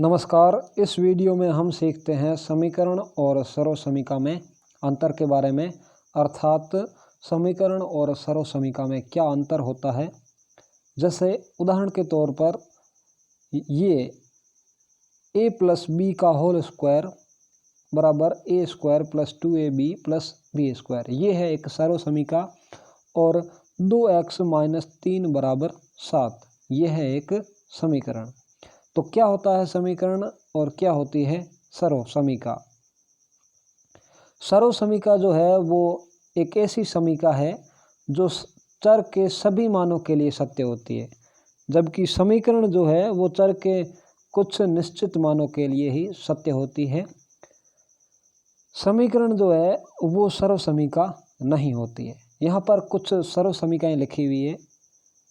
नमस्कार। इस वीडियो में हम सीखते हैं समीकरण और सर्वसमीका में अंतर के बारे में, अर्थात समीकरण और सर्वसमीका में क्या अंतर होता है। जैसे उदाहरण के तौर पर ये a प्लस बी का होल स्क्वायर बराबर a square plus 2ab plus b square, ये है एक सर्वसमीका। और 2x माइनस 3 बराबर 7, ये है एक समीकरण। तो क्या होता है समीकरण और क्या होती है सर्वसमीका। सर्वसमीका जो है वो एक ऐसी समीका है जो चर के सभी मानों के लिए सत्य होती है, जबकि समीकरण जो है वो चर के कुछ निश्चित मानों के लिए ही सत्य होती है। समीकरण जो है वो सर्वसमीका नहीं होती है। यहाँ पर कुछ सर्वसमीकाएं लिखी हुई है,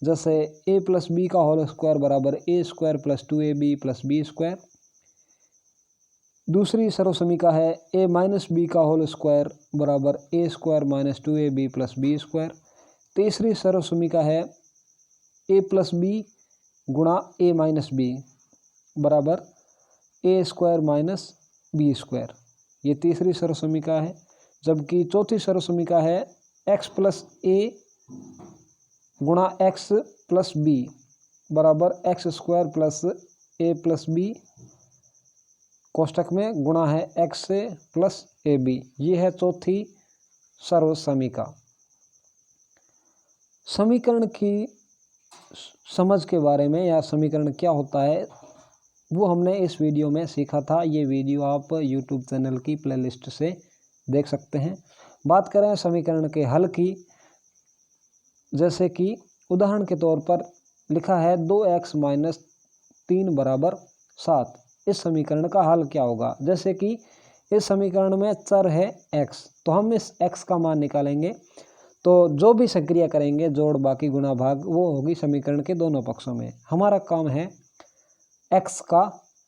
जैसे a प्लस बी का होल स्क्वायर बराबर a square plus 2ab plus b square. दूसरी सर्वसमीका है a माइनस बी का होल स्क्वायर बराबर a square minus 2ab plus b square. तीसरी सर्वसमीका है a प्लस बी गुणा a माइनस बी बराबर a square minus b square, ये तीसरी सर्वसमीका है। जबकि चौथी सर्वसमीका है x प्लस a गुणा x प्लस बी बराबर एक्स स्क्वायर प्लस ए प्लस बी कोष्टक में गुणा है x से प्लस ए बी, ये है चौथी सर्वसमीका। समीकरण की समझ के बारे में या समीकरण क्या होता है वो हमने इस वीडियो में सीखा था। ये वीडियो आप YouTube चैनल की प्लेलिस्ट से देख सकते हैं। बात करें समीकरण के हल की, जैसे कि उदाहरण के तौर पर लिखा है 2x माइनस 3 बराबर 7। इस समीकरण का हल क्या होगा। जैसे कि इस समीकरण में चर है x, तो हम इस x का मान निकालेंगे। तो जो भी संक्रिया करेंगे, जोड़ बाकी गुणा भाग, वो होगी समीकरण के दोनों पक्षों में। हमारा काम है x का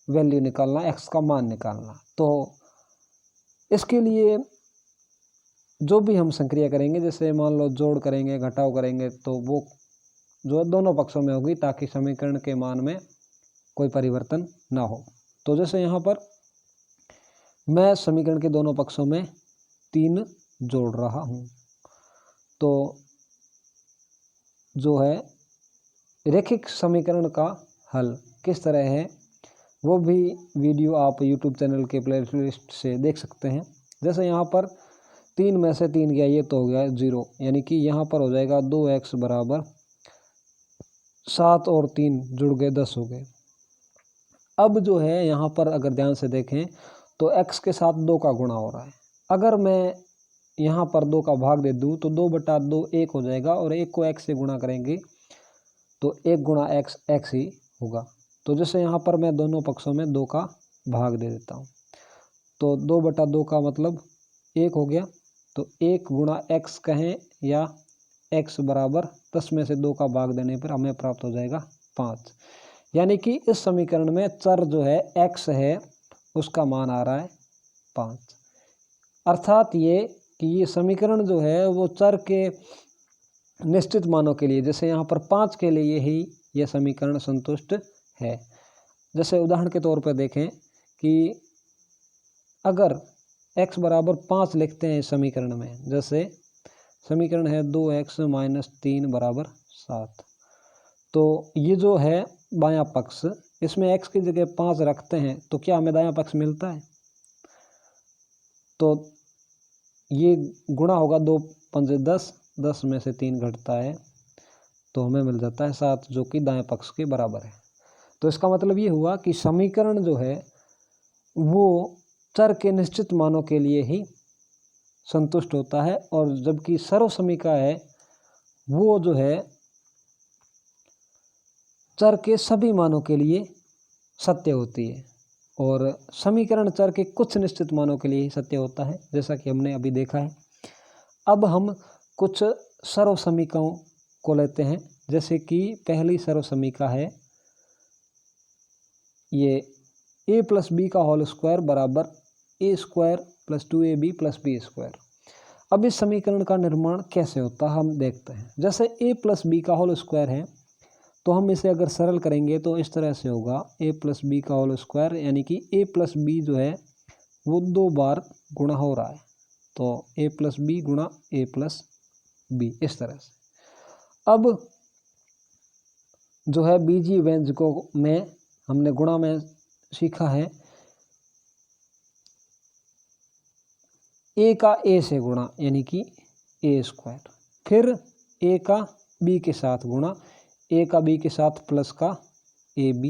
वैल्यू निकालना, x का मान निकालना। तो इसके लिए जो भी हम संक्रिया करेंगे, जैसे मान लो जोड़ करेंगे, घटाव करेंगे, तो वो जो दोनों पक्षों में होगी, ताकि समीकरण के मान में कोई परिवर्तन ना हो। तो जैसे यहाँ पर मैं समीकरण के दोनों पक्षों में 3 जोड़ रहा हूँ, तो जो है रैखिक समीकरण का हल किस तरह है वो भी वीडियो आप YouTube चैनल के प्लेलिस्ट से देख सकते हैं। जैसे यहाँ पर 3 में से 3 गया, ये तो हो गया 0, यानी कि यहाँ पर हो जाएगा 2x बराबर 7 और 3 जुड़ गए 10 हो गए। अब जो है यहाँ पर अगर ध्यान से देखें तो x के साथ 2 का गुणा हो रहा है। अगर मैं यहाँ पर 2 का भाग दे दूँ तो 2/2 1 हो जाएगा, और 1 को x से गुणा करेंगे तो 1 गुणा x x ही होगा। तो जैसे यहाँ पर मैं दोनों पक्षों में 2 का भाग दे देता हूँ, तो 2/2 का मतलब 1 हो गया। तो 1 गुणा x कहें या x बराबर 10 में से 2 का भाग देने पर हमें प्राप्त हो जाएगा 5। यानी कि इस समीकरण में चर जो है x है, उसका मान आ रहा है 5। अर्थात ये कि ये समीकरण जो है वो चर के निश्चित मानों के लिए, जैसे यहाँ पर 5 के लिए ही यह समीकरण संतुष्ट है। जैसे उदाहरण के तौर पर देखें कि अगर x बराबर 5 लिखते हैं इस समीकरण में, जैसे समीकरण है 2x माइनस 3 बराबर 7, तो ये जो है बायां पक्ष, इसमें x की जगह 5 रखते हैं तो क्या हमें दायां पक्ष मिलता है। तो ये गुणा होगा, 2 पंजे 10, 10 में से 3 घटता है तो हमें मिल जाता है 7, जो कि दाएं पक्ष के बराबर है। तो इसका मतलब ये हुआ कि समीकरण जो है वो चर के निश्चित मानों के लिए ही संतुष्ट होता है, और जबकि सर्वसमीका है वो जो है चर के सभी मानों के लिए सत्य होती है, और समीकरण चर के कुछ निश्चित मानों के लिए ही सत्य होता है, जैसा कि हमने अभी देखा है। अब हम कुछ सर्वसमीकाओं को लेते हैं। जैसे कि पहली सर्वसमीका है ये a प्लस बी का होल स्क्वायर बराबर a square plus 2ab plus b square. अब इस समीकरण का निर्माण कैसे होता है हम देखते हैं। जैसे a प्लस बी का होल स्क्वायर है, तो हम इसे अगर सरल करेंगे तो इस तरह से होगा a प्लस बी का होल स्क्वायर, यानी कि a प्लस बी जो है वो 2 बार गुणा हो रहा है, तो a प्लस बी गुणा a प्लस बी, इस तरह से। अब जो है बीजीय व्यंजकों में हमने गुणा में सीखा है a का a से गुणा, यानी कि a स्क्वायर, फिर a का b के साथ गुणा, a का b के साथ प्लस का ab,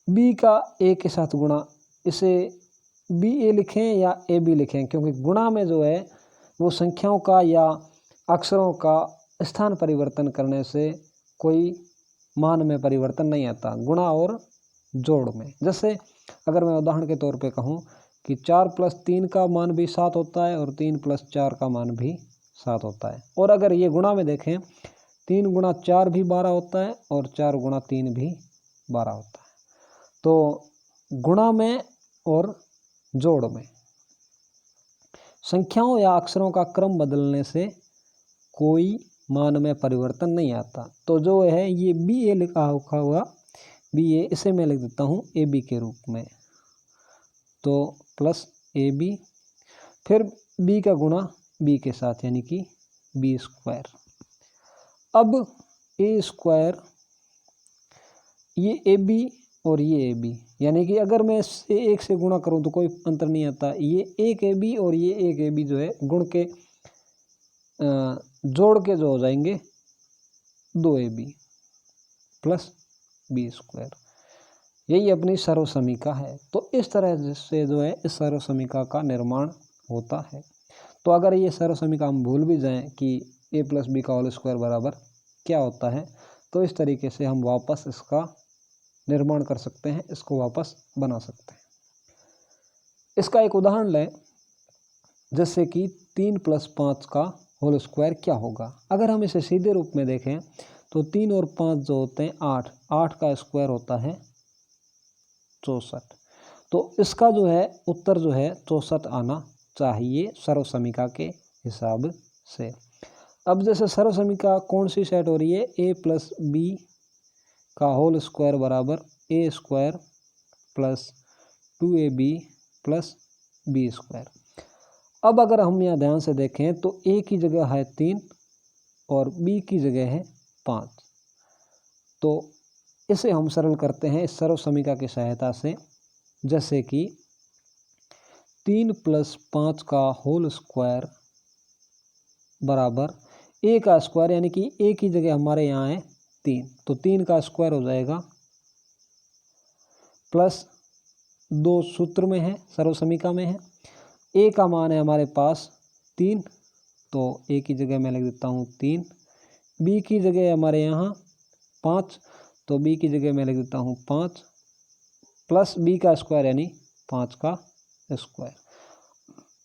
b का a के साथ गुणा, इसे ba लिखें या ab लिखें, क्योंकि गुणा में जो है वो संख्याओं का या अक्षरों का स्थान परिवर्तन करने से कोई मान में परिवर्तन नहीं आता, गुणा और जोड़ में। जैसे अगर मैं उदाहरण के तौर पे कहूँ कि 4 प्लस 3 का मान भी 7 होता है और 3 प्लस 4 का मान भी 7 होता है। और अगर ये गुणा में देखें 3 गुणा 4 भी 12 होता है और 4 गुणा 3 भी 12 होता है। तो गुणा में और जोड़ में संख्याओं या अक्षरों का क्रम बदलने से कोई मान में परिवर्तन नहीं आता। तो जो है ये बी ए लिखा हुआ बी ए, इसे मैं लिख देता हूँ ए बी के रूप में, तो प्लस ए बी, फिर बी का गुणा बी के साथ, यानी कि बी स्क्वायर। अब ए स्क्वायर, ये ए बी और ये ए बी, यानी कि अगर मैं इससे 1 से गुणा करूँ तो कोई अंतर नहीं आता। ये 1 ए बी और ये 1 ए बी जो है गुण के जोड़ के जो हो जाएंगे 2 a b plus b square, यही अपनी सर्वसमीका है। तो इस तरह से जो है इस सर्वसमीका का निर्माण होता है। तो अगर ये सर्वसमीका हम भूल भी जाएं कि a प्लस बी का होल स्क्वायर बराबर क्या होता है, तो इस तरीके से हम वापस इसका निर्माण कर सकते हैं, इसको वापस बना सकते हैं। इसका एक उदाहरण लें, जैसे कि 3 प्लस 5 का होल स्क्वायर क्या होगा। अगर हम इसे सीधे रूप में देखें तो 3 और 5 जो होते हैं 8, 8 का स्क्वायर होता है 64। तो इसका जो है उत्तर जो है 64 आना चाहिए सर्वसमीका के हिसाब से। अब जैसे सर्वसमीका कौन सी सेट हो रही है, a प्लस बी का होल स्क्वायर बराबर a square plus 2ab plus b square. अब अगर हम यहाँ ध्यान से देखें तो a की जगह है 3 और b की जगह है 5, तो इसे हम सरल करते हैं इस सर्वसमीका की सहायता से। जैसे कि 3 प्लस 5 का होल स्क्वायर बराबर a का स्क्वायर, यानी कि a की जगह हमारे यहाँ है 3, तो 3 का स्क्वायर हो जाएगा प्लस 2 सूत्र में है, सर्वसमीका में है। a का मान है हमारे पास 3, तो a की जगह मैं लिख देता हूँ 3, b की जगह हमारे यहाँ 5, तो b की जगह मैं लिख देता हूँ 5 प्लस b का स्क्वायर यानी 5 का स्क्वायर।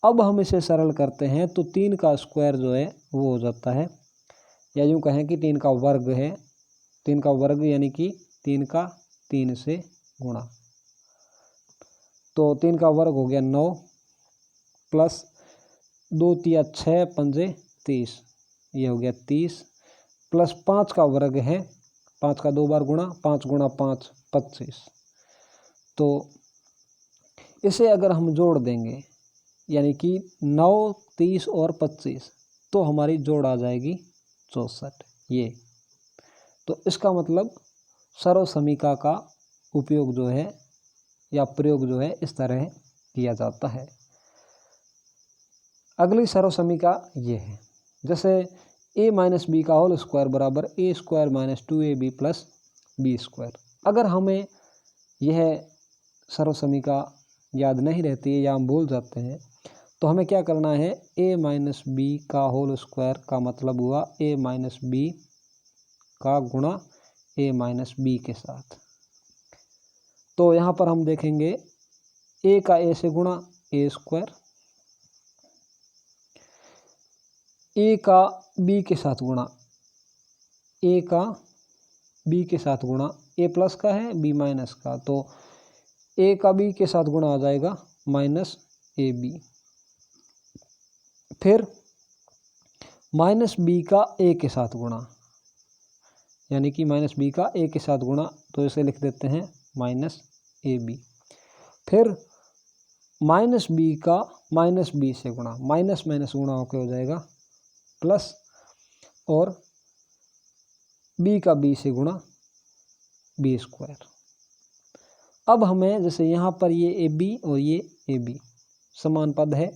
अब हम इसे सरल करते हैं तो 3 का स्क्वायर जो है वो हो जाता है, या यूँ कहें कि 3 का वर्ग है, 3 का वर्ग यानी कि 3 का 3 से गुणा, तो 3 का वर्ग हो गया 9 प्लस 2 तिया 6 पंजे 30, ये हो गया 30 प्लस 5 का वर्ग है, 5 का 2 बार गुणा, 5 गुणा 5 25। तो इसे अगर हम जोड़ देंगे यानी कि 9, 30 और 25, तो हमारी जोड़ आ जाएगी 64 ये। तो इसका मतलब सर्वसमीका का उपयोग जो है या प्रयोग जो है इस तरह किया जाता है। अगली सर्वसमीका ये है, जैसे a माइनस बी का होल स्क्वायर बराबर a square minus 2ab plus b square. अगर हमें यह सर्वसमीका याद नहीं रहती है या हम भूल जाते हैं, तो हमें क्या करना है, a माइनस बी का होल स्क्वायर का मतलब हुआ a माइनस बी का गुणा a माइनस बी के साथ। तो यहाँ पर हम देखेंगे a का a से गुणा a स्क्वायर, a का b के साथ गुणा, a का b के साथ गुणा, a प्लस का है b माइनस का, तो a का b के साथ गुणा आ जाएगा माइनस ए बी, फिर माइनस बी का a के साथ गुणा, यानी कि माइनस बी का ए के साथ गुणा, तो इसे लिख देते हैं माइनस ए बी। फिर माइनस बी का माइनस बी से गुणा, माइनस माइनस गुणा होकर हो जाएगा प्लस, और बी का बी से गुणा बी स्क्वायर। अब हमें जैसे यहाँ पर ये ए बी और ये ए बी समान पद है,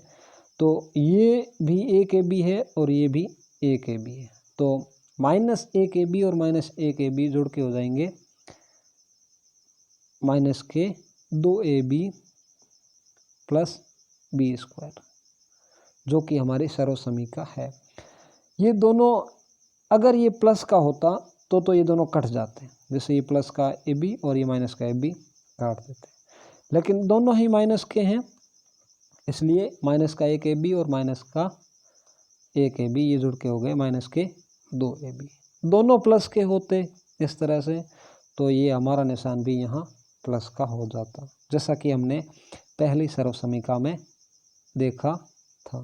तो ये भी एक ए बी है और ये भी एक ए बी है, तो माइनस एक ए बी और माइनस एक ए बी जुड़ के हो जाएंगे माइनस के दो a b plus b square, जो कि हमारी सर्वसमीका है। ये दोनों अगर ये प्लस का होता तो ये दोनों कट जाते हैं, जैसे ये प्लस का ए बी और ये माइनस का ए बी काट देते हैं, लेकिन दोनों ही माइनस के हैं, इसलिए माइनस का एक ए बी और माइनस का एक ए बी ये जुड़ के हो गए माइनस के दो ए बी। दोनों प्लस के होते इस तरह से, तो ये हमारा निशान भी यहाँ प्लस का हो जाता, जैसा कि हमने पहली सर्वसमीका में देखा था।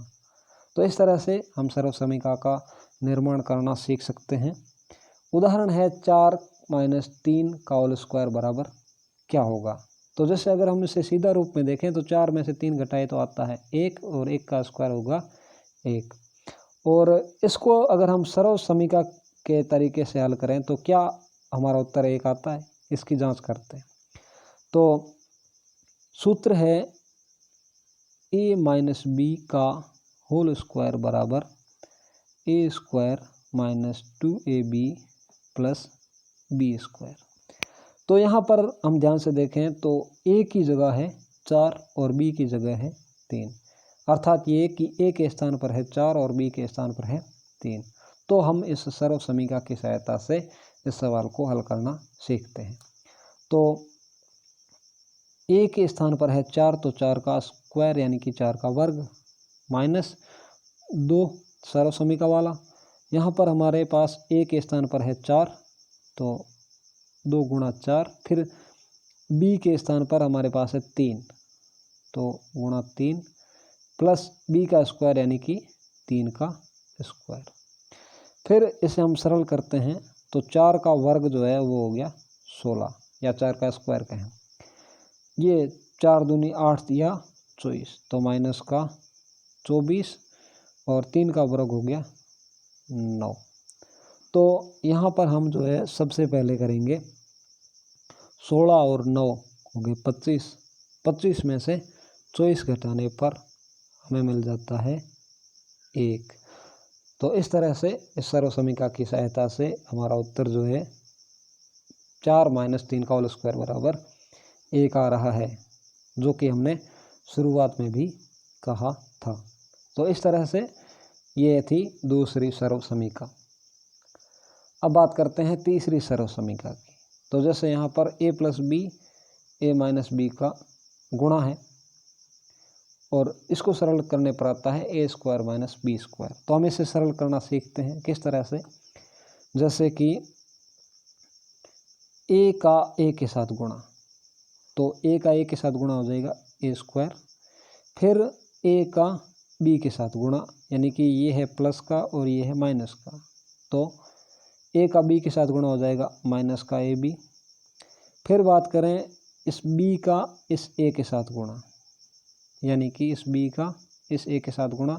तो इस तरह से हम सर्वसमीका का निर्माण करना सीख सकते हैं। उदाहरण है 4 माइनस 3 का होल स्क्वायर बराबर क्या होगा। तो जैसे अगर हम इसे सीधा रूप में देखें तो 4 में से 3 घटाए तो आता है 1, और 1 का स्क्वायर होगा 1। और इसको अगर हम सर्वसमीका के तरीके से हल करें तो क्या हमारा उत्तर 1 आता है, इसकी जांच करते हैं। तो सूत्र है ए माइनस बी का होल स्क्वायर बराबर a square minus 2ab plus b square. तो यहाँ पर हम ध्यान से देखें तो ए की जगह है 4 और बी की जगह है 3, अर्थात ये कि ए के स्थान पर है 4 और बी के स्थान पर है 3। तो हम इस सर्वसमीका की सहायता से इस सवाल को हल करना सीखते हैं। तो ए के स्थान पर है 4, तो 4 का स्क्वायर यानी कि 4 का वर्ग माइनस 2 सर्वसमीका वाला। यहाँ पर हमारे पास ए के स्थान पर है 4, तो 2 गुणा 4, फिर बी के स्थान पर हमारे पास है 3, तो गुणा 3 प्लस बी का स्क्वायर यानी कि 3 का स्क्वायर। फिर इसे हम सरल करते हैं तो 4 का वर्ग जो है वो हो गया 16, या 4 का स्क्वायर कहें, ये 4 दूनी 8 या 24, तो माइनस का 24 और 3 का वर्ग हो गया 9। तो यहाँ पर हम जो है सबसे पहले करेंगे 16 और 9 हो गए 25, 25 में से 24 घटाने पर हमें मिल जाता है 1। तो इस तरह से इस सर्वसमीका की सहायता से हमारा उत्तर जो है 4 माइनस 3 का होल स्क्वायर बराबर 1 आ रहा है, जो कि हमने शुरुआत में भी कहा था। तो इस तरह से ये थी दूसरी सर्वसमीका। अब बात करते हैं तीसरी सर्वसमीका की। तो जैसे यहाँ पर a plus b a minus b का गुणा है, और इसको सरल करने पर आता है ए स्क्वायर माइनस बी स्क्वायर। तो हम इसे सरल करना सीखते हैं किस तरह से, जैसे कि ए का ए के साथ गुणा, तो ए का ए के साथ गुणा हो जाएगा ए स्क्वायर, फिर ए का बी के साथ गुणा, यानी कि ये है प्लस का और ये है माइनस का, तो ए का बी के साथ गुणा हो जाएगा माइनस का ए बी। फिर बात करें इस बी का इस ए के साथ गुणा, यानी कि इस बी का इस ए के साथ गुणा,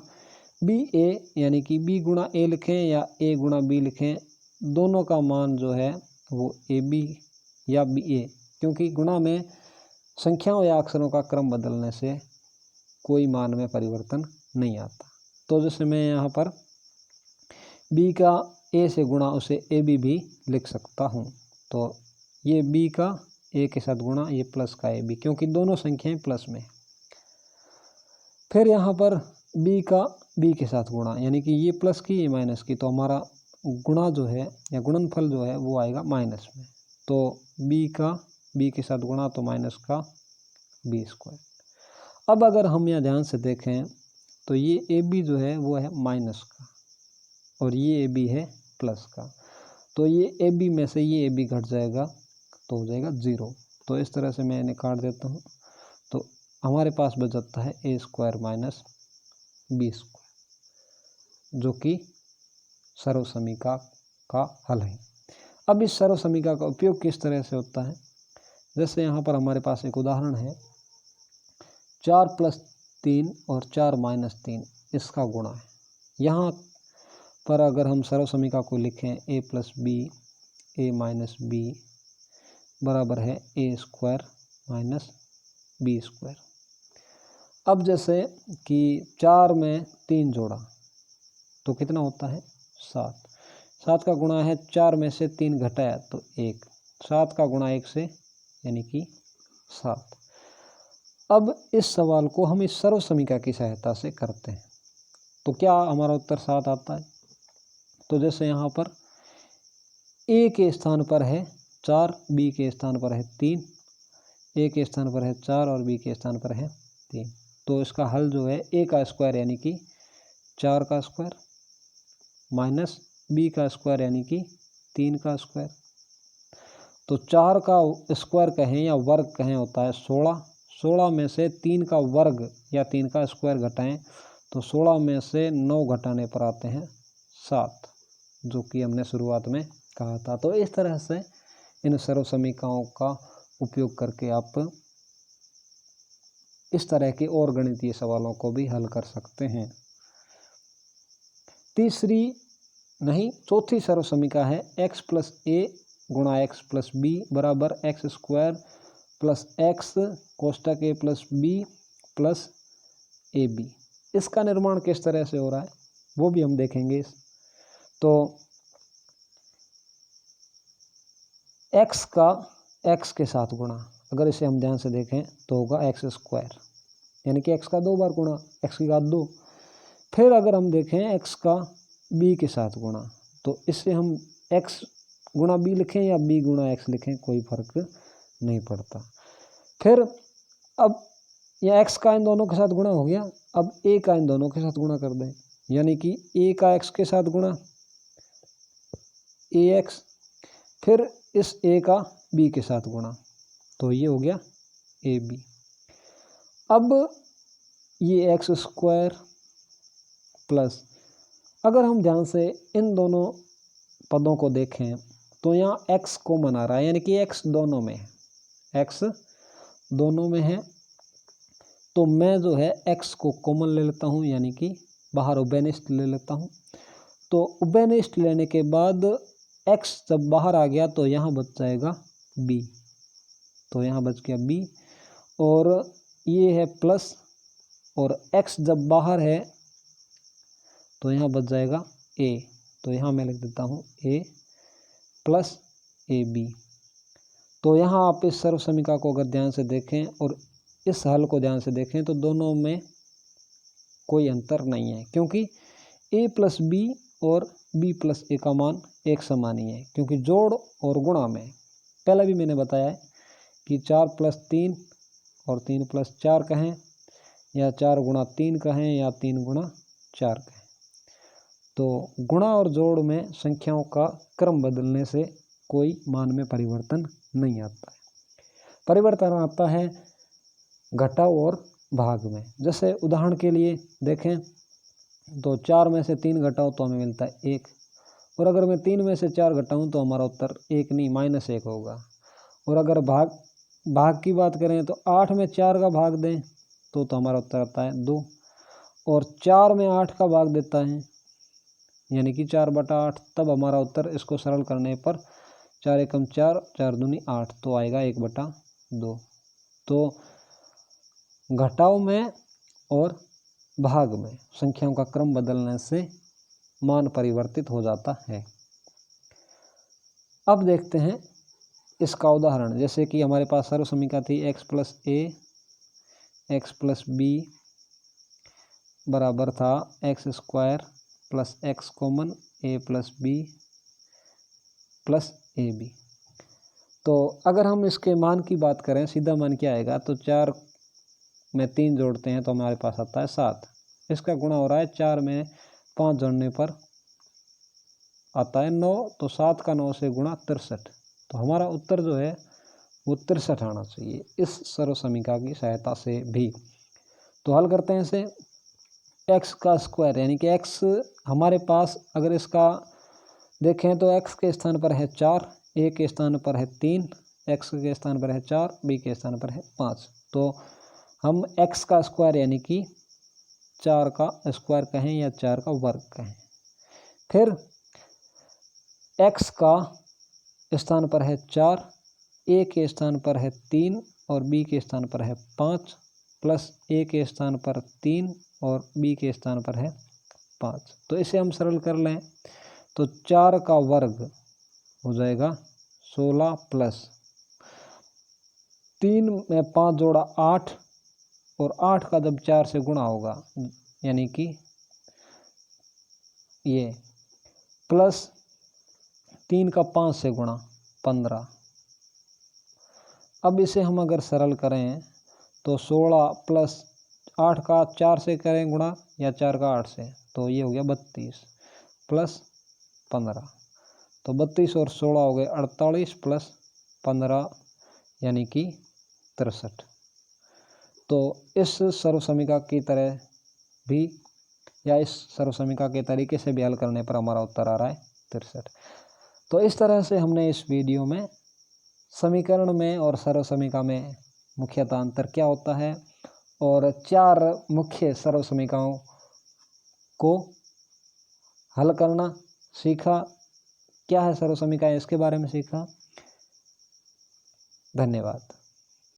बी ए यानी कि बी गुणा ए लिखें या ए गुणा बी लिखें, दोनों का मान जो है वो ए बी या बी ए, क्योंकि गुणा में संख्याओं या अक्षरों का क्रम बदलने से कोई मान में परिवर्तन नहीं आता। तो जैसे मैं यहाँ पर बी का ए से गुणा उसे ए बी भी लिख सकता हूँ। तो ये बी का ए के साथ गुणा, ये प्लस का ए बी, क्योंकि दोनों संख्याएं प्लस में। फिर यहाँ पर बी का बी के साथ गुणा, यानी कि ये प्लस की ये माइनस की, तो हमारा गुणा जो है या गुणनफल जो है वो आएगा माइनस में। तो बी का बी के साथ गुणा, तो माइनस का बी स्क्वायर। अब अगर हम यहाँ ध्यान से देखें तो ये ए बी जो है वो है माइनस का और ये ए बी है प्लस का, तो ये ए बी में से ये ए बी घट जाएगा तो हो जाएगा 0। तो इस तरह से मैं इन्हें काट देता हूँ, तो हमारे पास बच जाता है ए स्क्वायर माइनस बी स्क्वायर, जो कि सर्वसमीका का हल है। अब इस सर्व समीकरण का उपयोग किस तरह से होता है, जैसे यहाँ पर हमारे पास एक उदाहरण है 4 + 3 और 4 - 3 इसका गुणा है। यहाँ पर अगर हम सर्व समीकरण को लिखें a + b a - b बराबर है a² - b²। अब जैसे कि 4 में 3 जोड़ा तो कितना होता है 7। 7 का गुणा है 4 में से 3 घटाया तो 1। 7 का गुणा 1 से यानी कि 7। अब इस सवाल को हम इस सर्व समीकरण की सहायता से करते हैं तो क्या हमारा उत्तर 7 आता है। तो जैसे यहाँ पर a के स्थान पर है 4, b के स्थान पर है 3, a के स्थान पर है 4 और b के स्थान पर है 3, तो इसका हल जो है a का स्क्वायर यानी कि 4 का स्क्वायर माइनस b का स्क्वायर यानी कि 3 का स्क्वायर। तो 4 का स्क्वायर कहें या वर्ग कहें होता है 16। 16 में से 3 का वर्ग या 3 का स्क्वायर घटाएं तो 16 में से 9 घटाने पर आते हैं 7, जो कि हमने शुरुआत में कहा था। तो इस तरह से इन सर्व समीकरणों का उपयोग करके आप इस तरह के और गणितीय सवालों को भी हल कर सकते हैं। चौथी सर्व समीकरण है x + a गुणा x + b बराबर x² + x कोष्टक a + b + ab। इसका निर्माण किस तरह से हो रहा है वो भी हम देखेंगे। तो x का x के साथ गुणा, अगर इसे हम ध्यान से देखें तो होगा x² यानी कि x का 2 बार गुणा, x की घात 2। फिर अगर हम देखें x का b के साथ गुणा तो इससे हम x गुणा b लिखें या b गुणा x लिखें कोई फर्क नहीं पड़ता। फिर अब यह x का इन दोनों के साथ गुणा हो गया, अब a का इन दोनों के साथ गुणा कर दें यानी कि a का x के साथ गुणा ax, फिर इस a का b के साथ गुणा तो ये हो गया ab। अब ये x² प्लस, अगर हम ध्यान से इन दोनों पदों को देखें तो यहाँ x कॉमन आ रहा है यानी कि x दोनों में है, x दोनों में है। तो मैं जो है x को कॉमन ले लेता हूँ यानी कि बाहर उभयनिष्ठ ले लेता हूँ। तो उभयनिष्ठ लेने के बाद x जब बाहर आ गया तो यहाँ बच जाएगा b, तो यहाँ बच गया b और ये है प्लस, और x जब बाहर है तो यहाँ बच जाएगा a, तो यहाँ मैं लिख देता हूँ a + ab। तो यहाँ आप इस सर्व समीकरण को अगर ध्यान से देखें और इस हल को ध्यान से देखें तो दोनों में कोई अंतर नहीं है, क्योंकि a + b और b + a का मान एक समान ही है। क्योंकि जोड़ और गुणा में पहले भी मैंने बताया है कि 4 + 3 और 3 + 4 कहें या 4 × 3 कहें या 3 × 4 कहें, तो गुणा और जोड़ में संख्याओं का क्रम बदलने से कोई मान में परिवर्तन नहीं आता है। परिवर्तन आता है घटाव और भाग में। जैसे उदाहरण के लिए देखें तो 4 में से 3 घटाओ तो हमें मिलता है 1, और अगर मैं 3 में से 4 घटाऊं तो हमारा उत्तर 1 नहीं -1 होगा। और अगर भाग की बात करें तो 8 में 4 का भाग दें तो हमारा उत्तर आता है 2, और 4 में 8 का भाग देता है यानी कि 4/8, तब हमारा उत्तर इसको सरल करने पर 4 एकम 4, 4 दूनी 8 तो आएगा 1/2। तो घटाव में और भाग में संख्याओं का क्रम बदलने से मान परिवर्तित हो जाता है। अब देखते हैं इसका उदाहरण। जैसे कि हमारे पास सर्व समीकरण थी x + a x + b बराबर था x² + x common a + b + ab। तो अगर हम इसके मान की बात करें, सीधा मान क्या आएगा, तो 4 में 3 जोड़ते हैं तो हमारे पास आता है 7। इसका गुणा हो रहा है 4 में 5 जोड़ने पर आता है 9, तो 7 का 9 से गुणा 63। तो हमारा उत्तर जो है वो 63 आना चाहिए इस सर्व समीकरण की सहायता से भी। तो हल करते हैं इसे। x का स्क्वायर यानी कि x हमारे पास, अगर इसका देखें तो x के स्थान पर है 4, ए के स्थान पर है 3, एक्स के स्थान पर है 4, बी के स्थान पर है 5। तो हम एक्स का स्क्वायर यानी कि 4 का स्क्वायर कहें या 4 का वर्ग कहें। फिर एक्स का स्थान पर है 4, ए के स्थान पर है 3 और बी के स्थान पर है 5, प्लस ए के स्थान पर 3 और बी के स्थान पर है 5। तो इसे हम सरल कर लें तो 4 का वर्ग हो जाएगा 16 प्लस 3 में 5 जोड़ा 8 और 8 का जब 4 से गुणा होगा यानी कि ये प्लस 3 का 5 से गुणा 15। अब इसे हम अगर सरल करें तो 16 प्लस 8 का 4 से करें गुणा या 4 का 8 से, तो ये हो गया 32 प्लस 15। तो 32 और 16 हो गए 48 प्लस 15 यानी कि 63। तो इस सर्वसमीका की तरह भी या इस सर्वसमीका के तरीके से भी हल करने पर हमारा उत्तर आ रहा है 63। तो इस तरह से हमने इस वीडियो में समीकरण में और सर्वसमीका में मुख्यतः अंतर क्या होता है और 4 मुख्य सर्वसमीकाओं को हल करना सीखा। क्या है सर्वसमीकाएं इसके बारे में सीखा। धन्यवाद।